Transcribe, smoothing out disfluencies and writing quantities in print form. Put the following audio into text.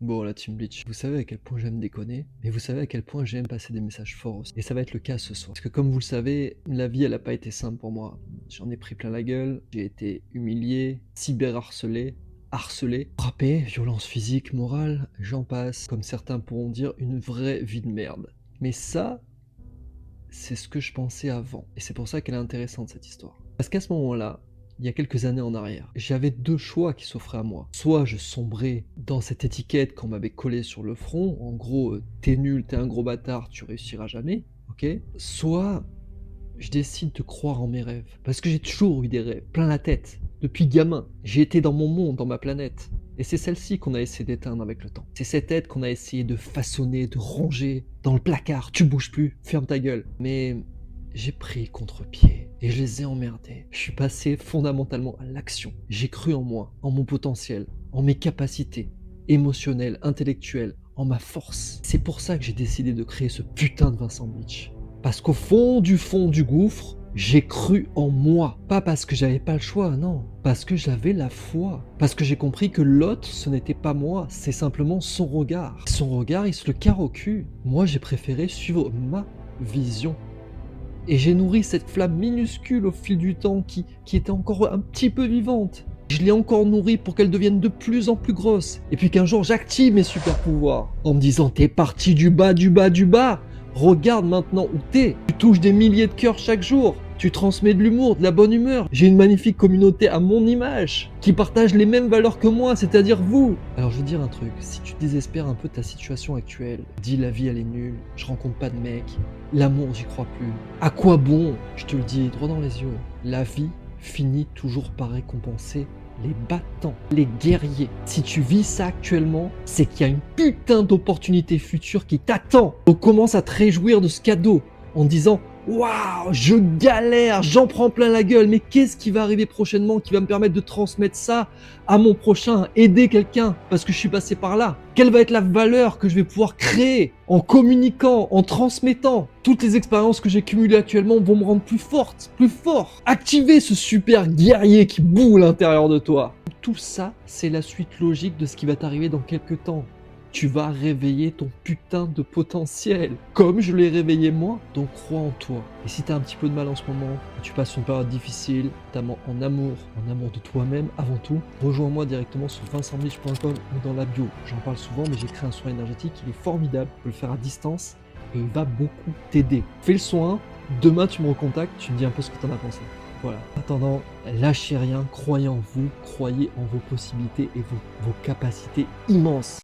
Bon, la Team Bleach, vous savez à quel point j'aime déconner, mais vous savez à quel point j'aime passer des messages forts aussi. Et ça va être le cas ce soir. Parce que comme vous le savez, la vie, elle a pas été simple pour moi. J'en ai pris plein la gueule, j'ai été humilié, cyberharcelé, harcelé, frappé, violence physique, morale, j'en passe. Comme certains pourront dire, une vraie vie de merde. Mais ça, c'est ce que je pensais avant. Et c'est pour ça qu'elle est intéressante, cette histoire. Parce qu'à ce moment-là, il y a quelques années en arrière, j'avais deux choix qui s'offraient à moi. Soit je sombrais dans cette étiquette qu'on m'avait collée sur le front, en gros, t'es nul, t'es un gros bâtard, tu réussiras jamais, ok? Soit je décide de croire en mes rêves. Parce que j'ai toujours eu des rêves, plein la tête. Depuis gamin, j'ai été dans mon monde, dans ma planète. Et c'est celle-ci qu'on a essayé d'éteindre avec le temps. C'est cette tête qu'on a essayé de façonner, de ranger dans le placard. Tu bouges plus, ferme ta gueule. Mais j'ai pris contre-pied et je les ai emmerdés. Je suis passé fondamentalement à l'action. J'ai cru en moi, en mon potentiel, en mes capacités émotionnelles, intellectuelles, en ma force. C'est pour ça que j'ai décidé de créer ce putain de Vincent Bleach. Parce qu'au fond du gouffre, j'ai cru en moi. Pas parce que j'avais pas le choix, non. Parce que j'avais la foi. Parce que j'ai compris que l'autre, ce n'était pas moi, c'est simplement son regard. Son regard, il se le carre au cul. Moi, j'ai préféré suivre ma vision. Et j'ai nourri cette flamme minuscule au fil du temps qui était encore un petit peu vivante. Je l'ai encore nourrie pour qu'elle devienne de plus en plus grosse. Et puis qu'un jour j'active mes super pouvoirs. En me disant t'es parti du bas, du bas, du bas. Regarde maintenant où t'es. Tu touches des milliers de cœurs chaque jour. Tu transmets de l'humour, de la bonne humeur. J'ai une magnifique communauté à mon image, qui partage les mêmes valeurs que moi, c'est-à-dire vous. Alors je vais te dire un truc, si tu désespères un peu de ta situation actuelle, dis la vie elle est nulle, je rencontre pas de mec, l'amour j'y crois plus. À quoi bon? Je te le dis droit dans les yeux, la vie finit toujours par récompenser les battants, les guerriers. Si tu vis ça actuellement, c'est qu'il y a une putain d'opportunité future qui t'attend. Donc commence à te réjouir de ce cadeau en disant waouh, je galère, j'en prends plein la gueule, mais qu'est-ce qui va arriver prochainement qui va me permettre de transmettre ça à mon prochain, aider quelqu'un parce que je suis passé par là? Quelle va être la valeur que je vais pouvoir créer en communiquant, en transmettant? Toutes les expériences que j'ai cumulées actuellement vont me rendre plus forte, plus fort. Activer ce super guerrier qui boue à l'intérieur de toi. Tout ça, c'est la suite logique de ce qui va t'arriver dans quelques temps. Tu vas réveiller ton putain de potentiel, comme je l'ai réveillé moi, donc crois en toi. Et si t'as un petit peu de mal en ce moment, tu passes une période difficile, notamment en amour de toi-même avant tout, rejoins-moi directement sur vincentbleach.com ou dans la bio. J'en parle souvent, mais j'ai créé un soin énergétique, il est formidable, tu peux le faire à distance, et il va beaucoup t'aider. Fais le soin, demain tu me recontactes, tu me dis un peu ce que t'en as pensé. Voilà. En attendant, lâchez rien, croyez en vous, croyez en vos possibilités et vos capacités immenses.